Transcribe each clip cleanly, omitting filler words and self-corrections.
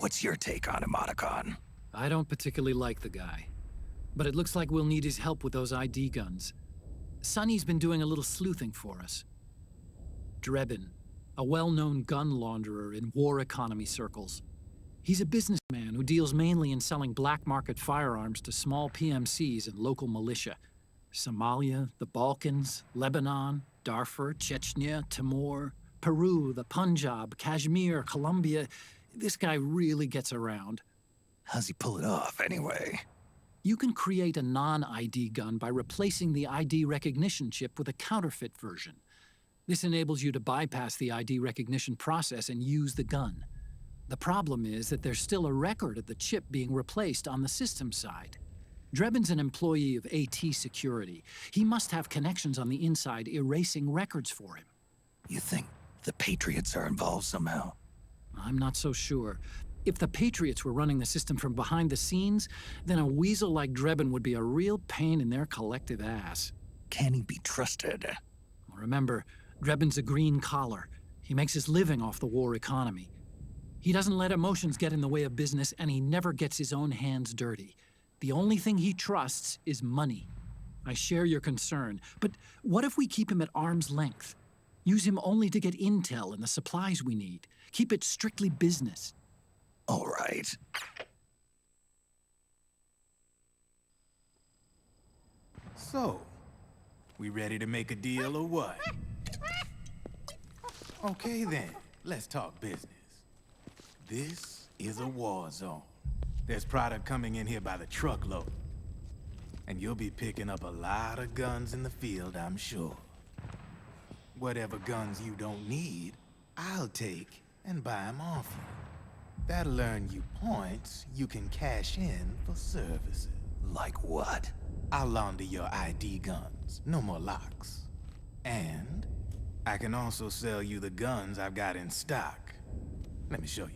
What's your take on Emoticon? I don't particularly like the guy. But it looks like we'll need his help with those ID guns. Sonny's been doing a little sleuthing for us. Drebin, a well-known gun launderer in war economy circles. He's a businessman who deals mainly in selling black market firearms to small PMCs and local militia. Somalia, the Balkans, Lebanon, Darfur, Chechnya, Timor, Peru, the Punjab, Kashmir, Colombia. This guy really gets around. How's he pull it off, anyway? You can create a non-ID gun by replacing the ID recognition chip with a counterfeit version. This enables you to bypass the ID recognition process and use the gun. The problem is that there's still a record of the chip being replaced on the system side. Drebin's an employee of AT Security. He must have connections on the inside erasing records for him. You think the Patriots are involved somehow? I'm not so sure. If the Patriots were running the system from behind the scenes, then a weasel like Drebin would be a real pain in their collective ass. Can he be trusted? Remember, Drebin's a green collar. He makes his living off the war economy. He doesn't let emotions get in the way of business, and he never gets his own hands dirty. The only thing he trusts is money. I share your concern, but what if we keep him at arm's length? Use him only to get intel and the supplies we need. Keep it strictly business. All right. So, we ready to make a deal or what? Okay then, let's talk business. This is a war zone. There's product coming in here by the truckload. And you'll be picking up a lot of guns in the field, I'm sure. Whatever guns you don't need, I'll take and buy them off you. That'll earn you points you can cash in for services. Like what? I'll launder your ID guns, no more locks. And I can also sell you the guns I've got in stock. Let me show you.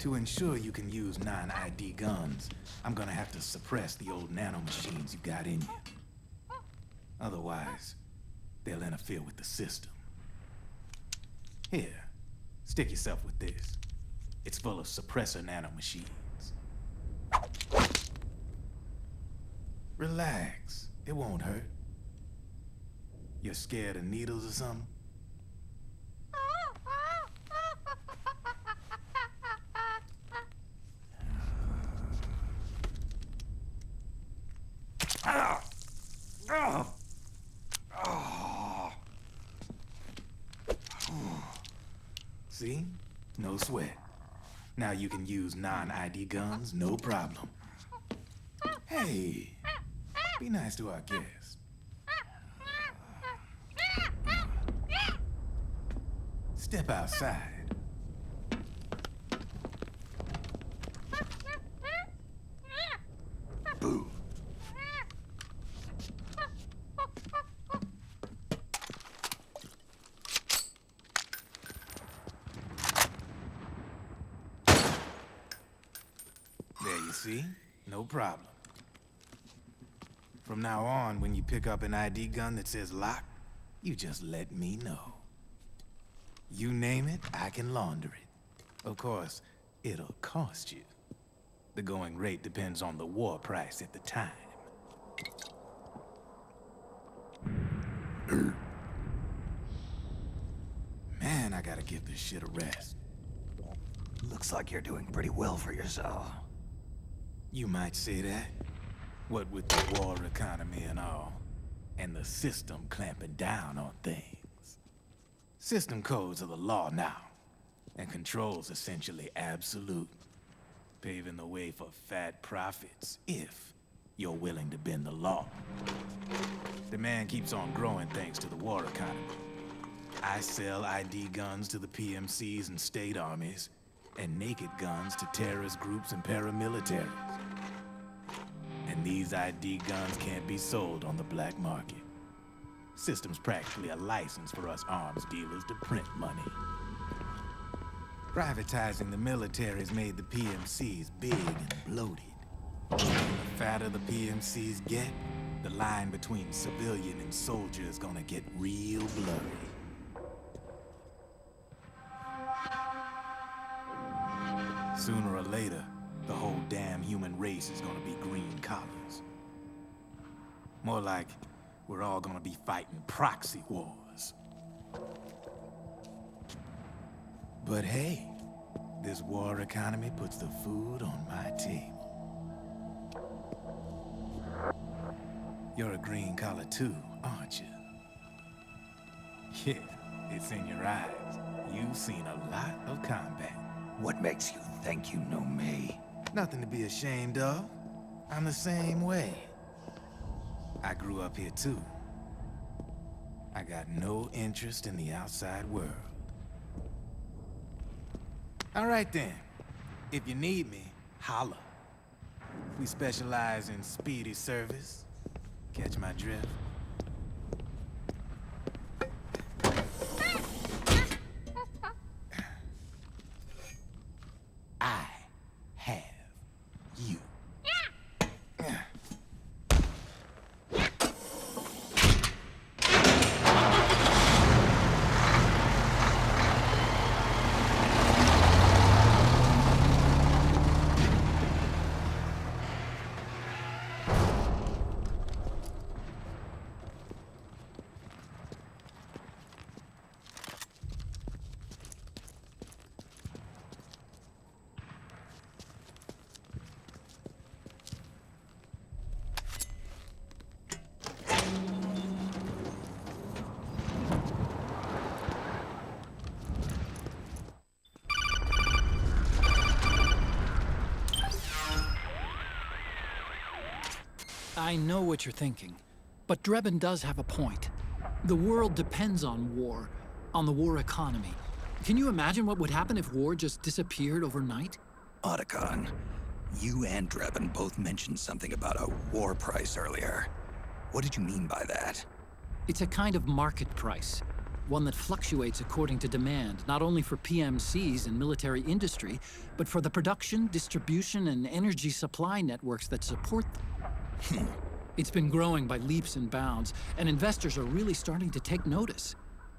To ensure you can use non-ID guns, I'm gonna have to suppress the old nanomachines you've got in you. Otherwise, they'll interfere with the system. Here, stick yourself with this. It's full of suppressor nanomachines. Relax, it won't hurt. You're scared of needles or something? See? No sweat. Now you can use non-ID guns, no problem. Hey, be nice to our guest. Step outside. Boo. There you see? No problem. From now on, when you pick up an ID gun that says lock, you just let me know. You name it, I can launder it. Of course, it'll cost you. The going rate depends on the war price at the time. Man, I gotta give this shit a rest. Looks like you're doing pretty well for yourself. You might say that. What with the war economy and all, and the system clamping down on things. System codes are the law now, and control's essentially absolute, paving the way for fat profits if you're willing to bend the law. Demand keeps on growing thanks to the war economy. I sell ID guns to the PMCs and state armies, and naked guns to terrorist groups and paramilitaries. And these ID guns can't be sold on the black market. System's practically a license for us arms dealers to print money. Privatizing the military's made the PMCs big and bloated. The fatter the PMCs get, the line between civilian and soldier is gonna get real blurry. Sooner or later, the whole damn human race is gonna be green collars. More like we're all gonna be fighting proxy wars. But hey, this war economy puts the food on my table. You're a green collar too, aren't you? Yeah, it's in your eyes. You've seen a lot of combat. What makes you think you know me? Nothing to be ashamed of. I'm the same way. I grew up here too. I got no interest in the outside world. All right then. If you need me, holla. We specialize in speedy service. Catch my drift? I have you. I know what you're thinking, but Drebin does have a point. The world depends on war, on the war economy. Can you imagine what would happen if war just disappeared overnight? Otacon, you and Drebin both mentioned something about a war price earlier. What did you mean by that? It's a kind of market price, one that fluctuates according to demand, not only for PMCs and military industry, but for the production, distribution, and energy supply networks that support them. It's been growing by leaps and bounds, and investors are really starting to take notice.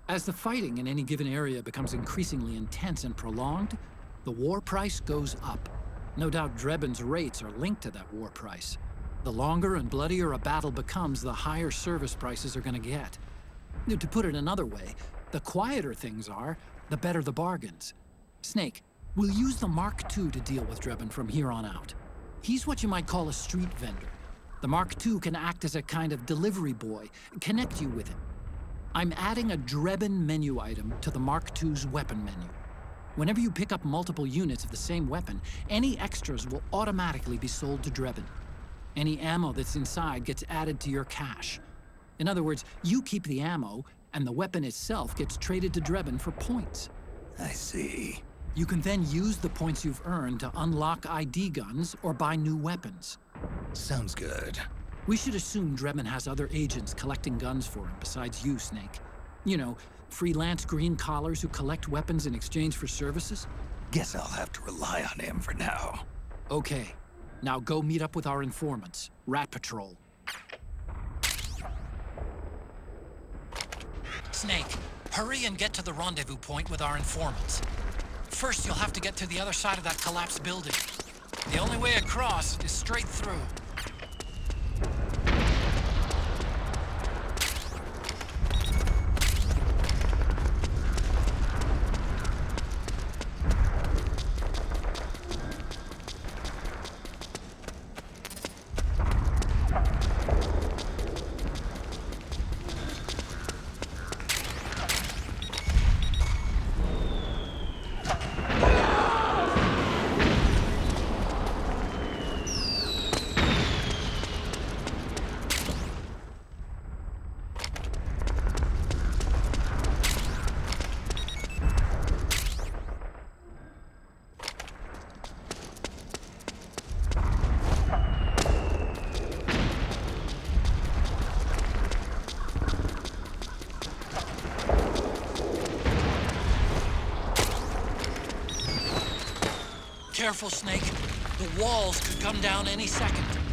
As the fighting in any given area becomes increasingly intense and prolonged, the war price goes up. No doubt Drebin's rates are linked to that war price. The longer and bloodier a battle becomes, the higher service prices are going to get. To put it another way, the quieter things are, the better the bargains. Snake, we'll use the Mark II to deal with Drebin from here on out. He's what you might call a street vendor. The Mark II can act as a kind of delivery boy, connect you with him. I'm adding a Drebin menu item to the Mark II's weapon menu. Whenever you pick up multiple units of the same weapon, any extras will automatically be sold to Drebin. Any ammo that's inside gets added to your cache. In other words, you keep the ammo, and the weapon itself gets traded to Drebin for points. I see. You can then use the points you've earned to unlock ID guns or buy new weapons. Sounds good. We should assume Drebin has other agents collecting guns for him besides you, Snake. You know, freelance green collars who collect weapons in exchange for services? Guess I'll have to rely on him for now. Okay. Now go meet up with our informants, Rat Patrol. Snake, hurry and get to the rendezvous point with our informants. First, you'll have to get to the other side of that collapsed building. The only way across is straight through. Careful, Snake. The walls could come down any second.